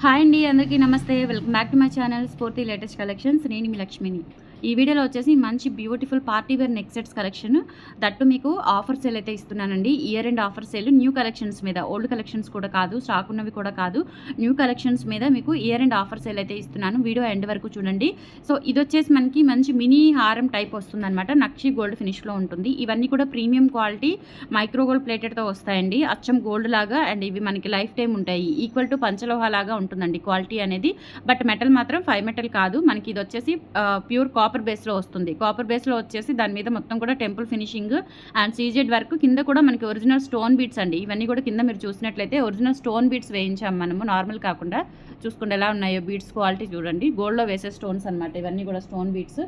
Hi అండి, అందరికీ నమస్తే. Welcome back to my channel Sphoorthi latest collections. నేను మీ లక్ష్మిని. ఈ వీడియోలో వచ్చేసి మంచి beautiful party wear neck sets collection, that మీకు ఆఫర్ సేల్ అయితే ఇస్తున్నానండి. Year end offer sale new collections మీద, ఓల్డ్ కలెక్షన్స్ కూడా కాదు, స్టాక్ ఉన్నవి కూడా కాదు, న్యూ కలెక్షన్స్ మీద మీకు ఇయర్ ఎండ్ ఆఫర్ సేల్ అయితే ఇస్తున్నాను. వీడియో ఎండ్ వరకు చూడండి. సో ఇది వచ్చేసి మనకి మంచి మినీ హారం టైప్ వస్తుందన్నమాట. నక్షి గోల్డ్ ఫినిష్లో ఉంటుంది. ఇవన్నీ కూడా ప్రీమియం క్వాలిటీ మైక్రో గోల్డ్ ప్లేటెడ్తో వస్తాయండి. అచ్చం గోల్డ్ లాగా, అండ్ ఇవి మనకి లైఫ్ టైం ఉంటాయి. ఈక్వల్ టు పంచలోహ లాగా ఉంటుందండి క్వాలిటీ అనేది. బట్ మెటల్ మాత్రం 5 మెటల్ కాదు. మనకి ఇది వచ్చేసి ప్యూర్ కాపర్ బేస్లో వస్తుంది. కాపర్ బేస్లో వచ్చేసి దాని మీద మొత్తం కూడా temple finishing and CZ work, కింద కూడా మనకి ఒరిజినల్ స్టోన్ బీట్స్ అండి. ఇవన్నీ కూడా కింద మీరు చూసినట్లయితే ఒరిజినల్ స్టోన్ బీట్స్ వేయించాం మనము, నార్మల్ కాకుండా. చూసుకుంటే ఎలా ఉన్నాయో బీట్స్ క్వాలిటీ చూడండి. గోల్డ్లో వేసే స్టోన్స్ అనమాట ఇవన్నీ కూడా, స్టోన్ బీట్స్.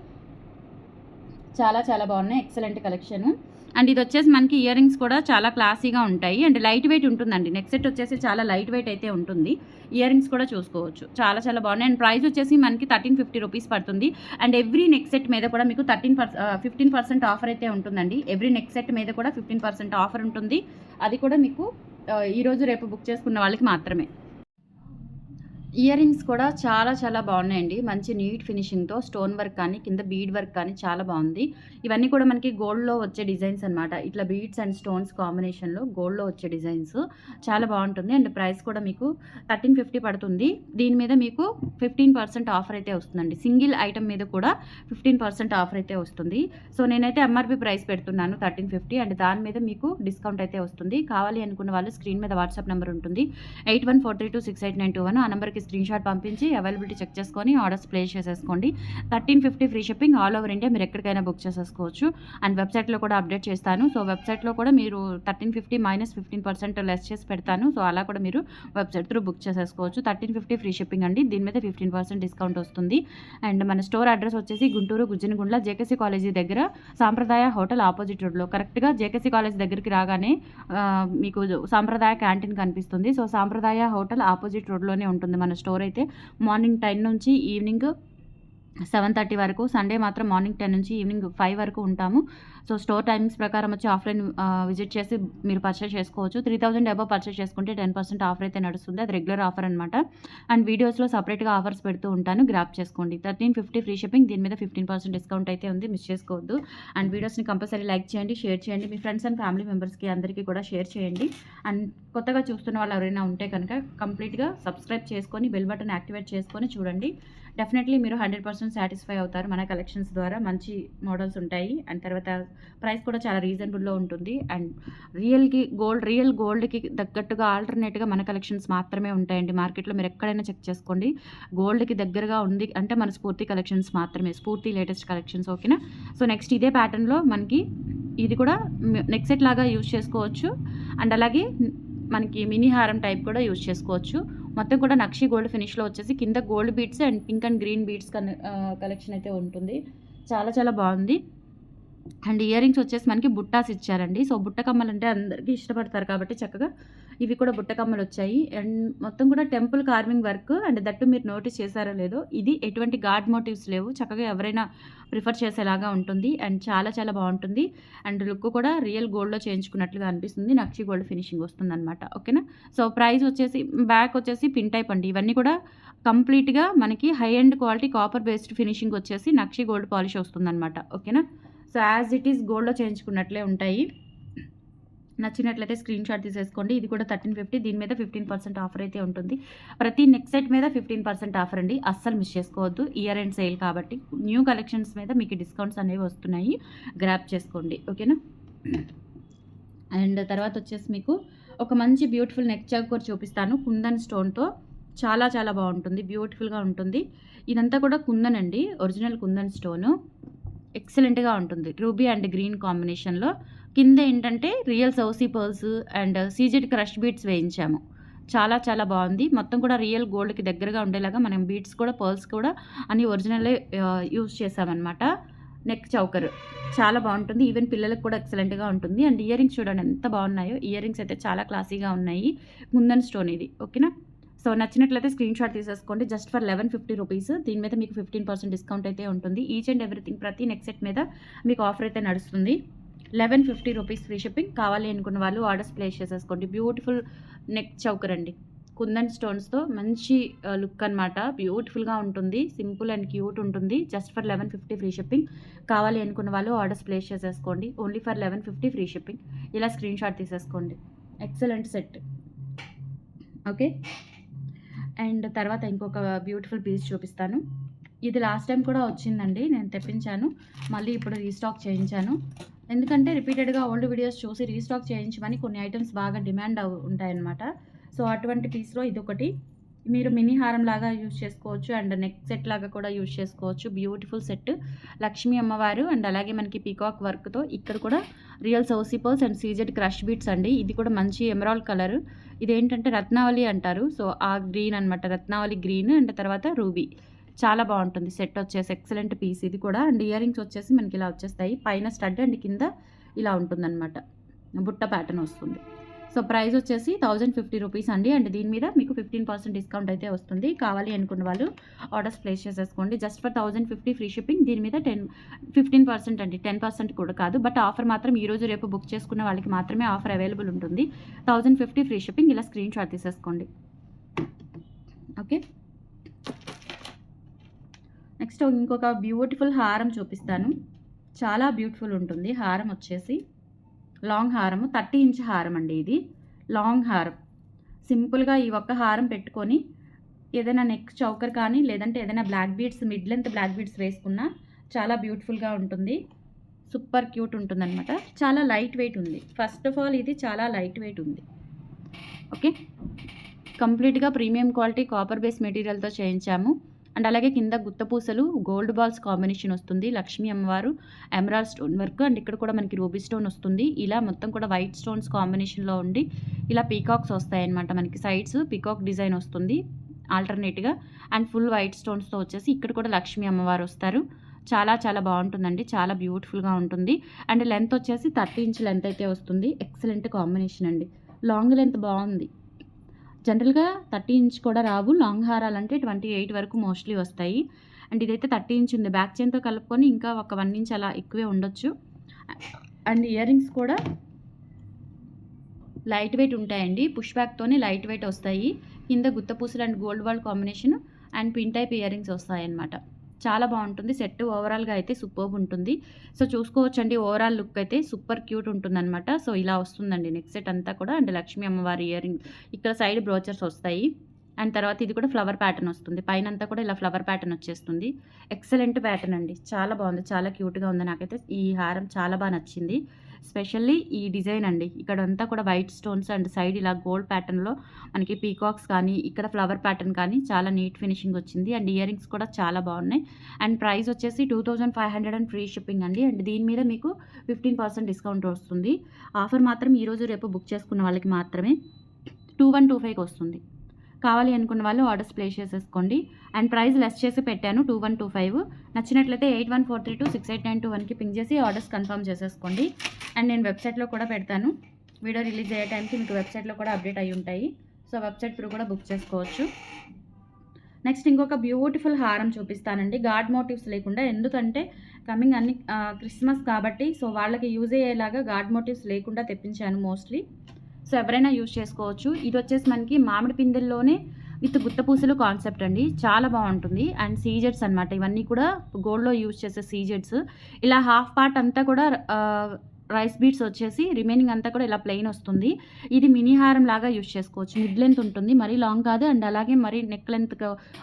చాలా చాలా బాగున్నాయి, ఎక్సలెంట్ కలెక్షన్. అండ్ ఇది వచ్చేసి మనకి ఇయర్ రింగ్స్ కూడా చాలా క్లాసీగా ఉంటాయి అండ్ లైట్ వెయిట్ ఉంటుందండి. నెక్ సెట్ వచ్చేసి చాలా లైట్ వెయిట్ అయితే ఉంటుంది. ఇయర్ రింగ్స్ కూడా చూసుకోవచ్చు, చాలా చాలా బాగున్నాయి. అండ్ ప్రైస్ వచ్చేసి మనకి 1350 రూపీస్ పడుతుంది. అండ్ ఎవ్రీ నెక్ సెట్ మీద కూడా మీకు 15% ఆఫర్ అయితే ఉంటుందండి. ఎవ్రీ నెక్ సెట్ మీద కూడా 15% ఆఫర్ ఉంటుంది. అది కూడా మీకు ఈరోజు రేపు బుక్ చేసుకున్న వాళ్ళకి మాత్రమే. ఇయర్ రింగ్స్ కూడా చాలా చాలా బాగున్నాయండి. మంచి నీట్ ఫినిషింగ్తో స్టోన్ వర్క్ కానీ కింద బీడ్ వర్క్ కానీ చాలా బాగుంది. ఇవన్నీ కూడా మనకి గోల్డ్లో వచ్చే డిజైన్స్ అనమాట. ఇట్లా బీడ్స్ అండ్ స్టోన్స్ కాంబినేషన్లో గోల్డ్లో వచ్చే డిజైన్స్ చాలా బాగుంటుంది. అండ్ ప్రైస్ కూడా మీకు 1350 పడుతుంది. దీని మీద మీకు 15% ఆఫర్ అయితే వస్తుందండి. సింగిల్ ఐటమ్ మీద కూడా 15% ఆఫర్ అయితే వస్తుంది. సో నేనైతే ఎంఆర్పి ప్రైస్ పెడుతున్నాను 1350, అండ్ దాని మీద మీకు డిస్కౌంట్ అయితే వస్తుంది. కావాలి అనుకున్న వాళ్ళు స్క్రీన్ మీద వాట్సాప్ నెంబర్ ఉంటుంది, 8143268921. ఆ నెంబర్కి స్క్రీన్ షాట్ పంపించి అవైలబిలిటీ చెక్ చేసుకొని ఆర్డర్స్ ప్లేస్ చేసేసుకోండి. 1350 free shipping, all over India మీరు ఎక్కడికైనా బుక్ చేసేసుకోవచ్చు. అండ్ వెబ్సైట్లో కూడా అప్డేట్ చేస్తాను. సో వెబ్సైట్లో కూడా మీరు 1350 మైనస్ 15% లెస్ చేసి పెడతాను. సో అలా కూడా మీరు వెబ్సైట్ త్రూ బుక్ చేసేసుకోవచ్చు. 1350 ఫ్రీ షిప్పింగ్ అండి. దీని మీద 15% డిస్కౌంట్ వస్తుంది. అండ్ మన స్టోర్ అడ్రస్ వచ్చేసి గుంటూరు గుజ్జనగుండ్ల జేకేసీ కాలేజీ దగ్గర, సాంప్రదాయ హోటల్ ఆపోజిట్ రోడ్లో. కరెక్ట్గా జేకేసీ కాలేజ్ దగ్గరికి రాగానే మీకు సాంప్రదాయ క్యాంటీన్ కనిపిస్తుంది. సో సాంప్రదాయ హోటల్ ఆపోజిట్ రోడ్లోనే ఉంటుంది మన స్టోర్ అయితే. మార్నింగ్ 10 నుంచి ఈవినింగ్ 7:30 వరకు, సండే మాత్రం మార్నింగ్ 10 నుంచి ఈవినింగ్ 5 వరకు ఉంటాము. సో స్టోర్ టైమింగ్స్ ప్రకారం వచ్చి ఆఫ్లైన్ విజిట్ చేసి మీరు పర్చేస్ చేసుకోవచ్చు. 3000 అబవ్ పర్చేస్ చేసుకుంటే 10% ఆఫర్ అయితే నడుస్తుంది. అది రెగ్యులర్ ఆఫర్ అనమాట. అండ్ వీడియోస్లో సపరేట్గా ఆఫర్స్ పెడుతూ ఉంటాను, గ్రాప్ చేసుకోండి. 1350 ఫ్రీ షిప్పింగ్, దీని మీద 15% డిస్కౌంట్ అయితే ఉంది, మిస్ చేసుకోవద్దు. అండ్ వీడియోస్ని కంపల్సరీ లైక్ చేయండి, షేర్ చేయండి, మీ ఫ్రెండ్స్ అండ్ ఫ్యామిలీ మెంబర్స్కి అందరికీ కూడా షేర్ చేయండి. అండ్ కొత్తగా చూస్తున్న వాళ్ళు ఎవరైనా ఉంటే కనుక కంప్లీట్గా సబ్స్క్రైబ్ చేసుకొని బెల్ బటన్ యాక్టివేట్ చేసుకొని చూడండి. డెఫినెట్లీ మీరు 100% సాటిస్ఫై అవుతారు. మన కలెక్షన్స్ ద్వారా మంచి మోడల్స్ ఉంటాయి. అండ్ తర్వాత ప్రైస్ కూడా చాలా రీజనబుల్లో ఉంటుంది. అండ్ రియల్ గోల్డ్కి తగ్గట్టుగా ఆల్టర్నేట్గా మన కలెక్షన్స్ మాత్రమే ఉంటాయండి. మార్కెట్లో మీరు ఎక్కడైనా చెక్ చేసుకోండి, గోల్డ్కి దగ్గరగా ఉంది అంటే మన స్ఫూర్తి కలెక్షన్స్ మాత్రమే, స్ఫూర్తి లేటెస్ట్ కలెక్షన్స్. ఓకేనా? సో నెక్స్ట్ ఇదే ప్యాటర్న్లో మనకి ఇది కూడా నెక్ సెట్ లాగా యూజ్ చేసుకోవచ్చు. అండ్ అలాగే మనకి మినీ హారం టైప్ కూడా యూజ్ చేసుకోవచ్చు. మొత్తం కూడా నక్షి గోల్డ్ ఫినిష్లో వచ్చేసి కింద gold beads and pink and green beads collection అయితే ఉంటుంది. చాలా చాలా బాగుంది. అండ్ ఇయర్ రింగ్స్ వచ్చేసి మనకి బుట్టాస్ ఇచ్చారండి. సో బుట్ట కమ్మలు అంటే అందరికీ ఇష్టపడతారు కాబట్టి చక్కగా ఇవి కూడా బుట్ట కమ్మలు వచ్చాయి. అండ్ మొత్తం కూడా temple carving work. And that మీరు నోటీస్ చేశారో లేదో, ఇది ఎటువంటి గాడ్ మోటివ్స్ లేవు, చక్కగా ఎవరైనా ప్రిఫర్ చేసేలాగా ఉంటుంది. అండ్ చాలా చాలా బాగుంటుంది. అండ్ లుక్ కూడా రియల్ గోల్డ్లో చేయించుకున్నట్లుగా అనిపిస్తుంది. నక్షి గోల్డ్ ఫినిషింగ్ వస్తుంది అనమాట. ఓకేనా? సో ప్రైస్ వచ్చేసి బ్యాక్ వచ్చేసి పిన్ టైప్ అండి. ఇవన్నీ కూడా కంప్లీట్గా మనకి high and quality copper based finishing వచ్చేసి నక్షి గోల్డ్ పాలిష్ వస్తుందన్నమాట. ఓకేనా? సో యాజ్ ఇట్ ఈస్ గోల్డ్లో చేయించుకున్నట్లే ఉంటాయి. నచ్చినట్లయితే స్క్రీన్ షాట్ తీసేసుకోండి. ఇది కూడా 1350, దీని మీద 15% ఆఫర్ అయితే ఉంటుంది. ప్రతి నెక్ సెట్ మీద 15% ఆఫర్ అండి, అస్సలు మిస్ చేసుకోవద్దు. ఇయర్ ఎండ్ సేల్ కాబట్టి న్యూ కలెక్షన్స్ మీద మీకు డిస్కౌంట్స్ అనేవి వస్తున్నాయి, గ్రాప్ చేసుకోండి. ఓకేనా? అండ్ తర్వాత వచ్చేసి మీకు ఒక మంచి బ్యూటిఫుల్ నెక్ చౌకర్ చూపిస్తాను కుందన్ స్టోన్తో. చాలా చాలా బాగుంటుంది, బ్యూటిఫుల్గా ఉంటుంది. ఇదంతా కూడా కుందన్ అండి, ఒరిజినల్ కుందన్ స్టోను. ఎక్సలెంట్గా ఉంటుంది, రూబీ అండ్ గ్రీన్ కాంబినేషన్లో. కింద ఏంటంటే రియల్ సౌసీ pearls and CZ crush beads వేయించాము. చాలా చాలా బాగుంది. మొత్తం కూడా రియల్ గోల్డ్కి దగ్గరగా ఉండేలాగా మనం బీట్స్ కూడా పర్ల్స్ కూడా అన్ని ఒరిజినలే యూజ్ చేసామన్నమాట. నెక్ చౌకర్ చాలా బాగుంటుంది. ఈవెన్ పిల్లలకు కూడా ఎక్సలెంట్గా ఉంటుంది. అండ్ ఇయర్ రింగ్స్ చూడండి ఎంత బాగున్నాయో. ఇయర్ రింగ్స్ అయితే చాలా క్లాసీగా ఉన్నాయి. కుందన్ స్టోన్ ఇది. ఓకేనా? సో నచ్చినట్లయితే స్క్రీన్ షాట్ తీసేసుకోండి. Just for 1150 rupees. దీని మీద మీకు 15% డిస్కౌంట్ అయితే ఉంటుంది. ఈచ్ అండ్ ఎవ్రీథింగ్ ప్రతి నెక్ సెట్ మీద మీకు ఆఫర్ అయితే నడుస్తుంది. 1150 రూపీస్ ఫ్రీ షిప్పింగ్. కావాలి అనుకున్న వాళ్ళు ఆర్డర్స్ ప్లేస్ చేసేసుకోండి. బ్యూటిఫుల్ నెక్ చౌకర్ అండి, కుందన్ స్టోన్స్తో మంచి లుక్ అనమాట. బ్యూటిఫుల్గా ఉంటుంది, సింపుల్ అండ్ క్యూట్ ఉంటుంది. Just for 1150 free shipping. కావాలి అనుకున్న వాళ్ళు ఆర్డర్స్ ప్లేస్ చేసేసుకోండి. Only for 1150 free shipping. ఇలా స్క్రీన్ షాట్ తీసేసుకోండి. Excellent set. ఓకే, అండ్ తర్వాత ఇంకొక బ్యూటిఫుల్ పీస్ చూపిస్తాను. ఇది లాస్ట్ టైం కూడా వచ్చిందండి, నేను తెప్పించాను, మళ్ళీ ఇప్పుడు రీస్టాక్ చేయించాను. ఎందుకంటే రిపీటెడ్గా ఓల్డ్ వీడియోస్ చూసి రీస్టాక్ చేయించమని కొన్ని ఐటమ్స్ బాగా డిమాండ్ ఉంటాయన్నమాట. సో అటువంటి పీస్లో ఇదొకటి. మీరు మినీ హారం లాగా యూజ్ చేసుకోవచ్చు అండ్ నెక్ సెట్ లాగా కూడా యూజ్ చేసుకోవచ్చు. బ్యూటిఫుల్ సెట్, లక్ష్మీ అమ్మవారు అండ్ అలాగే మనకి పీకాక్ వర్క్తో. ఇక్కడ కూడా రియల్ సౌసీ pearls and CZ crush beads అండి. ఇది కూడా మంచి ఎమరాల్డ్ కలర్. ఇదేంటంటే రత్నావళి అంటారు. సో ఆ గ్రీన్ అనమాట, రత్నావళి గ్రీన్ అండ్ తర్వాత రూబీ. చాలా బాగుంటుంది సెట్ వచ్చేసి. ఎక్సలెంట్ పీస్ ఇది కూడా. అండ్ ఇయర్ రింగ్స్ వచ్చేసి మనకి ఇలా వచ్చేస్తాయి. పైన స్టడ్ అండ్ కింద ఇలా ఉంటుందన్నమాట, బుట్ట ప్యాటర్న్ వస్తుంది. సో ప్రైస్ వచ్చేసి 1050 రూపీస్ అండి. అండ్ దీని మీద మీకు 15% డిస్కౌంట్ అయితే వస్తుంది. కావాలి అనుకున్న వాళ్ళు ఆర్డర్స్ ప్లేస్ చేసేసుకోండి. Just for 1050 free shipping. దీని మీద 15% అండి, 10% కూడా కాదు. బట్ ఆఫర్ మాత్రం ఈరోజు రేపు బుక్ చేసుకున్న వాళ్ళకి మాత్రమే ఆఫర్ అవైలబుల్ ఉంటుంది. 1050 ఫ్రీ షిప్పింగ్. ఇలా స్క్రీన్ షాట్ తీసేసుకోండి. ఓకే, నెక్స్ట్ ఇంకొక బ్యూటిఫుల్ హారం చూపిస్తాను. చాలా బ్యూటిఫుల్ ఉంటుంది హారం వచ్చేసి. లాంగ్ హారము, 30 ఇంచ్ హారం అండి ఇది. లాంగ్ హారం. సింపుల్గా ఈ ఒక్క హారం పెట్టుకొని ఏదైనా నెక్ చౌకర్ కానీ లేదంటే ఏదైనా black beads, mid length black beads వేసుకున్నా చాలా బ్యూటిఫుల్గా ఉంటుంది. సూపర్ క్యూట్ ఉంటుంది అనమాట. చాలా లైట్ వెయిట్ ఉంది. ఫస్ట్ ఆఫ్ ఆల్ ఇది చాలా లైట్ వెయిట్ ఉంది. ఓకే, కంప్లీట్గా ప్రీమియం క్వాలిటీ కాపర్ బేస్ మెటీరియల్తో చేయించాము. అండ్ అలాగే కింద గుత్తపూసలు, గోల్డ్ బాల్స్ కాంబినేషన్ వస్తుంది. లక్ష్మీ అమ్మవారు, ఎమరాల్డ్ స్టోన్ వర్క్ అండ్ ఇక్కడ కూడా మనకి రూబీ స్టోన్ వస్తుంది. ఇలా మొత్తం కూడా వైట్ స్టోన్స్ కాంబినేషన్లో ఉండి ఇలా పీకాక్స్ వస్తాయన్నమాట. మనకి సైడ్స్ పీకాక్ డిజైన్ వస్తుంది ఆల్టర్నేట్గా. అండ్ ఫుల్ వైట్ స్టోన్స్తో వచ్చేసి ఇక్కడ కూడా లక్ష్మీ అమ్మవారు వస్తారు. చాలా చాలా బాగుంటుందండి, చాలా బ్యూటిఫుల్గా ఉంటుంది. అండ్ లెంత్ వచ్చేసి 30 ఇంచ్ లెంత్ అయితే వస్తుంది. ఎక్సలెంట్ కాంబినేషన్ అండి. లాంగ్ లెంత్ బాగుంది. జనరల్గా 30 ఇంచ్ కూడా రావు. లాంగ్ హారాలంటే 28 వరకు మోస్ట్లీ వస్తాయి. అండ్ ఇదైతే 30 ఇంచ్ ఉంది. బ్యాక్ చైన్తో కలుపుకొని ఇంకా ఒక 1 ఇంచ్ అలా ఎక్కువే ఉండొచ్చు. అండ్ ఇయర్ రింగ్స్ కూడా లైట్ వెయిట్ ఉంటాయండి. పుష్ బ్యాక్తోనే లైట్ వెయిట్ వస్తాయి. కింద గుత్తపూసలు and gold ball combination and pin type ear rings వస్తాయి అన్నమాట. చాలా బాగుంటుంది సెట్. ఓవరాల్గా అయితే సూపర్బ్ ఉంటుంది. సో చూసుకోవచ్చండి, ఓవరాల్ లుక్ అయితే సూపర్ క్యూట్ ఉంటుందన్నమాట. సో ఇలా వస్తుందండి నెక్ సెట్ అంతా కూడా. అండ్ లక్ష్మీ అమ్మవారి ఇయర్ రింగ్, ఇక్కడ సైడ్ బ్రోచర్స్ వస్తాయి. అండ్ తర్వాత ఇది కూడా ఫ్లవర్ ప్యాటర్న్ వస్తుంది. పైన అంతా కూడా ఇలా ఫ్లవర్ ప్యాటర్న్ వచ్చేస్తుంది. ఎక్సలెంట్ ప్యాటర్న్ అండి, చాలా బాగుంది, చాలా క్యూట్గా ఉంది. నాకైతే ఈ హారం చాలా బాగా నచ్చింది. స్పెషల్లీ ఈ డిజైన్ అండి. ఇక్కడ అంతా కూడా వైట్ స్టోన్స్ అండ్ సైడ్ ఇలా గోల్డ్ ప్యాటర్న్లో మనకి పీకాక్స్ కానీ ఇక్కడ ఫ్లవర్ ప్యాటర్న్ కానీ చాలా నీట్ ఫినిషింగ్ వచ్చింది. అండ్ ఇయర్ రింగ్స్ కూడా చాలా బాగున్నాయి. అండ్ ప్రైస్ వచ్చేసి 2500 అండ్ ఫ్రీ షిప్పింగ్ అండి. అండ్ దీని మీద మీకు 15% డిస్కౌంట్ వస్తుంది. ఆఫర్ మాత్రం ఈరోజు రేపు బుక్ చేసుకున్న వాళ్ళకి మాత్రమే 2125కి వస్తుంది. కావాలి అనుకున్న వాళ్ళు ఆర్డర్స్ ప్లేస్ చేసేసుకోండి. అండ్ ప్రైస్ లెస్ చేసి పెట్టాను 2125. నచ్చినట్లయితే 8143268921కి పింక్ చేసి ఆర్డర్స్ కన్ఫర్మ్ చేసేసుకోండి. అండ్ నేను వెబ్సైట్లో కూడా పెడతాను. వీడియో రిలీజ్ అయ్యే టైంకి మీకు వెబ్సైట్లో కూడా అప్డేట్ అయ్యి ఉంటాయి. సో వెబ్సైట్ త్రూ కూడా బుక్ చేసుకోవచ్చు. నెక్స్ట్ ఇంకొక బ్యూటిఫుల్ హారం చూపిస్తానండి, గాడ్ మోటివ్స్ లేకుండా. ఎందుకంటే కమింగ్ అన్ని క్రిస్మస్ కాబట్టి సో వాళ్ళకి యూజ్ అయ్యేలాగా గాడ్ మోటివ్స్ లేకుండా తెప్పించాను మోస్ట్లీ. సో ఎవరైనా యూజ్ చేసుకోవచ్చు. ఇది వచ్చేసి మనకి మామిడి పిందెల్లోనే విత్ గుత్తపూసలు కాన్సెప్ట్ అండి. చాలా బాగుంటుంది. అండ్ సీజెడ్స్ అనమాట. ఇవన్నీ కూడా గోల్డ్లో యూజ్ చేసే సీజెడ్స్. ఇలా హాఫ్ పార్ట్ అంతా కూడా రైస్ బీడ్స్ వచ్చేసి రిమైనింగ్ అంతా కూడా ఇలా ప్లెయిన్ వస్తుంది. ఇది మినీ హారం లాగా యూజ్ చేసుకోవచ్చు. మిడ్ లెంత్ ఉంటుంది, మరీ లాంగ్ కాదు. అండ్ అలాగే మరీ నెక్ లెంత్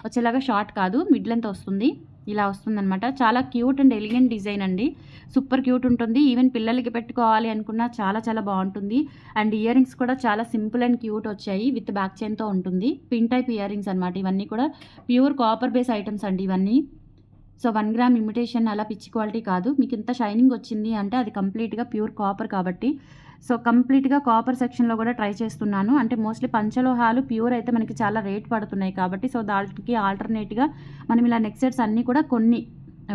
వచ్చేలాగా షార్ట్ కాదు, మిడ్ లెంత్ వస్తుంది. ఇలా వస్తుందన్నమాట. చాలా క్యూట్ అండ్ ఎలిగెంట్ డిజైన్ అండి. సూపర్ క్యూట్ ఉంటుంది. ఈవెన్ పిల్లలకి పెట్టుకోవాలి అనుకున్నా చాలా చాలా బాగుంటుంది. అండ్ ఇయర్ రింగ్స్ కూడా చాలా సింపుల్ అండ్ క్యూట్ వచ్చాయి. విత్ బ్యాక్ చైన్తో ఉంటుంది. పిన్ టైప్ ఇయర్ రింగ్స్ అనమాట. ఇవన్నీ కూడా ప్యూర్ కాపర్ బేస్ ఐటమ్స్ అండి ఇవన్నీ. సో 1 గ్రామ్ ఇమిటేషన్ అలా పిచ్చి క్వాలిటీ కాదు. మీకు ఇంత షైనింగ్ వచ్చింది అంటే అది కంప్లీట్గా ప్యూర్ కాపర్ కాబట్టి. సో కంప్లీట్గా కాపర్ సెక్షన్లో కూడా ట్రై చేస్తున్నాను. అంటే మోస్ట్లీ పంచలోహాలు ప్యూర్ అయితే మనకి చాలా రేట్ పడుతున్నాయి కాబట్టి సో దానికి ఆల్టర్నేట్గా మనం ఇలా నెక్ సెట్స్ అన్నీ కూడా కొన్ని,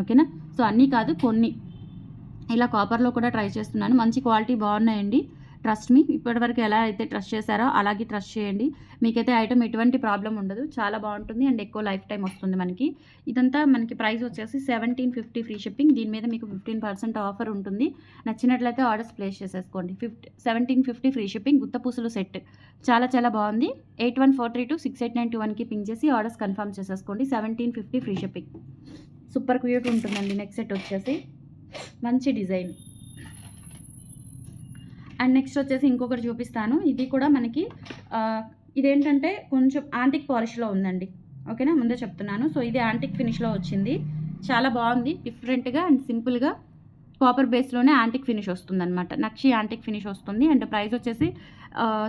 ఓకేనా, సో అన్నీ కాదు కొన్ని ఇలా కాపర్లో కూడా ట్రై చేస్తున్నాను. మంచి క్వాలిటీ బాగున్నాయండి. Trust me. ఇప్పటివరకు ఎలా అయితే ట్రస్ట్ చేశారో అలాగే ట్రస్ట్ చేయండి. మీకైతే ఐటమ్ ఎటువంటి ప్రాబ్లమ్ ఉండదు. చాలా బాగుంటుంది అండ్ ఎక్కువ లైఫ్ టైం వస్తుంది మనకి. ఇదంతా మనకి ప్రైస్ వచ్చేసి 1750 ఫ్రీ షిప్పింగ్. దీని మీద మీకు 15% ఆఫర్ ఉంటుంది. నచ్చినట్లయితే ఆర్డర్స్ ప్లేస్ చేసేసుకోండి. 1750 ఫ్రీ షిప్పింగ్. గుత్తపూసలు సెట్ చాలా చాలా బాగుంది. 8143268921కి పింక్ చేసి ఆర్డర్స్ కన్ఫర్మ్ చేసేసుకోండి. 1750 ఫ్రీ షిప్పింగ్. సూపర్ క్యూట్ ఉంటుందండి. నెక్స్ట్ సెట్ వచ్చేసి మంచి డిజైన్. అండ్ నెక్స్ట్ వచ్చేసి ఇంకొకటి చూపిస్తాను. ఇది కూడా మనకి ఇదేంటంటే కొంచెం యాంటిక్ పాలిష్లో ఉందండి. ఓకేనా, ముందే చెప్తున్నాను. సో ఇది యాంటిక్ ఫినిష్లో వచ్చింది. చాలా బాగుంది. డిఫరెంట్గా అండ్ సింపుల్గా కాపర్ బేస్లోనే యాంటిక్ ఫినిష్ వస్తుందన్నమాట. నక్షి యాంటిక్ ఫినిష్ వస్తుంది. అండ్ ప్రైస్ వచ్చేసి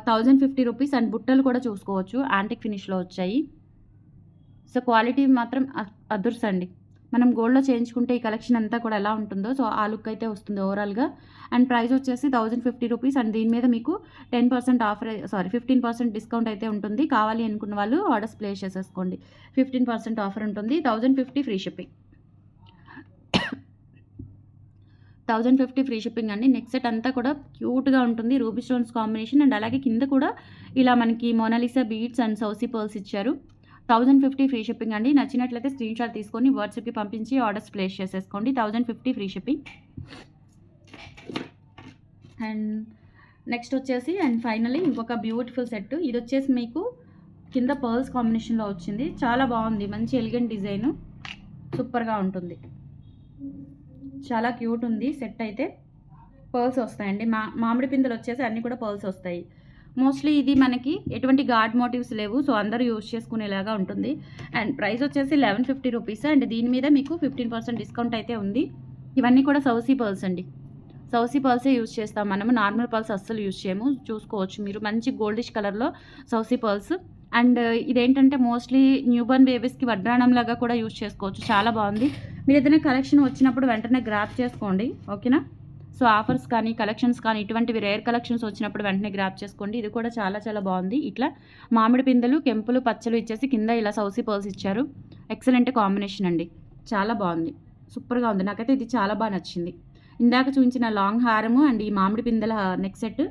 1050 రూపీస్. అండ్ బుట్టలు కూడా చూసుకోవచ్చు, యాంటిక్ ఫినిష్లో వచ్చాయి. సో క్వాలిటీ మాత్రం అదుర్సండి. మనం గోల్డ్లో చేయించుకుంటే ఈ కలెక్షన్ అంతా కూడా ఎలా ఉంటుందో సో ఆ లుక్ అయితే వస్తుంది ఓవరాల్గా. అండ్ ప్రైస్ వచ్చేసి 1050 రూపీస్. అండ్ దీని మీద మీకు 10% ఆఫర్ 15% డిస్కౌంట్ అయితే ఉంటుంది. కావాలి అనుకున్న వాళ్ళు ఆర్డర్స్ ప్లేస్ చేసేసుకోండి. 15% ఆఫర్ ఉంటుంది. 1050 ఫ్రీ షిప్పింగ్. 1050 ఫ్రీ షిప్పింగ్ అండి. నెక్స్ట్ సెట్ అంతా కూడా క్యూట్గా ఉంటుంది. రూబీ స్టోన్స్ కాంబినేషన్ అండ్ అలాగే కింద కూడా ఇలా మనకి మోనాలిసా బీడ్స్ అండ్ సౌసీ పర్ల్స్ ఇచ్చారు. 1050 ఫ్రీ షిప్పింగ్ అండి. నచ్చినట్లయితే స్క్రీన్ షాట్ తీసుకొని వాట్సాప్కి పంపించి ఆర్డర్స్ ప్లేస్ చేసేసుకోండి. 1050 ఫ్రీ షిప్పింగ్. అండ్ నెక్స్ట్ వచ్చేసి అండ్ ఫైనలీ ఇంకొక బ్యూటిఫుల్ సెట్. ఇది వచ్చేసి మీకు కింద పర్ల్స్ కాంబినేషన్లో వచ్చింది. చాలా బాగుంది. మంచి ఎలిగెంట్ డిజైన్, సూపర్గా ఉంటుంది. చాలా క్యూట్ ఉంది సెట్ అయితే. పర్ల్స్ వస్తాయండి. మామిడి పిందెలు వచ్చేసి అన్నీ కూడా పర్ల్స్ వస్తాయి. మోస్ట్లీ ఇది మనకి ఎటువంటి గార్డ్ మోటివ్స్ లేవు. సో అందరూ యూజ్ చేసుకునేలాగా ఉంటుంది. అండ్ ప్రైస్ వచ్చేసి 1150 రూపీస్. అండ్ దీని మీద మీకు 15% డిస్కౌంట్ అయితే ఉంది. ఇవన్నీ కూడా సౌసీ పర్ల్స్ అండి. సౌసీ పర్ల్సే యూజ్ చేస్తాం మనము. నార్మల్ పర్ల్స్ అస్సలు యూజ్ చేయము. చూసుకోవచ్చు మీరు, మంచి గోల్డిష్ కలర్లో సౌసీ పర్ల్స్. అండ్ ఇదేంటంటే మోస్ట్లీ న్యూబర్న్ బేబీస్కి వడ్రాణంలాగా కూడా యూజ్ చేసుకోవచ్చు. చాలా బాగుంది. మీరు ఏదైనా కలెక్షన్ వచ్చినప్పుడు వెంటనే గ్రాప్ చేసుకోండి. ఓకేనా. సో ఆఫర్స్ కానీ కలెక్షన్స్ కానీ ఇటువంటివి రేర్ కలెక్షన్స్ వచ్చినప్పుడు వెంటనే గ్రాప్ చేసుకోండి. ఇది కూడా చాలా చాలా బాగుంది. ఇట్లా మామిడి పిందెలు, కెంపులు, పచ్చలు ఇచ్చేసి కింద ఇలా సౌసీ పర్ల్స్ ఇచ్చారు. ఎక్సలెంట్ కాంబినేషన్ అండి. చాలా బాగుంది. సూపర్గా ఉంది. నాకైతే ఇది చాలా బాగా నచ్చింది. ఇందాక చూపించిన లాంగ్ హారము అండ్ ఈ మామిడి పిందెల నెక్ సెట్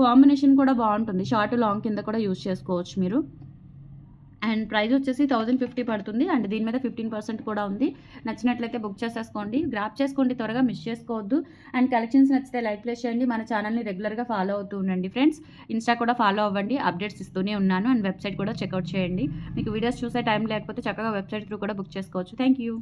కాంబినేషన్ కూడా బాగుంటుంది. షార్ట్ లాంగ్ కింద కూడా యూజ్ చేసుకోవచ్చు మీరు. అండ్ ప్రైస్ వచ్చేసి 1050 పడుతుంది. అండ్ దీని మీద 15% కూడా ఉంది. నచ్చినట్లయితే బుక్ చేసేసుకోండి. గ్రాప్ చేసుకోండి, త్వరగా మిస్ చేసుకోవద్దు. అండ్ కలెక్షన్స్ నచ్చితే లైక్ ప్లేస్ చేయండి. మన ఛానల్ని రెగ్యులర్గా ఫాలో అవుతూ ఉండండి ఫ్రెండ్స్. ఇన్స్టా కూడా ఫాలో అవ్వండి, అప్డేట్స్ ఇస్తూనే ఉన్నాను. అండ్ వెబ్సైట్ కూడా చెక్అవుట్ చేయండి. మీకు వీడియోస్ చూసే టైం లేకపోతే చక్కగా వెబ్సైట్ త్రూ కూడా బుక్ చేసుకోవచ్చు. Thank you.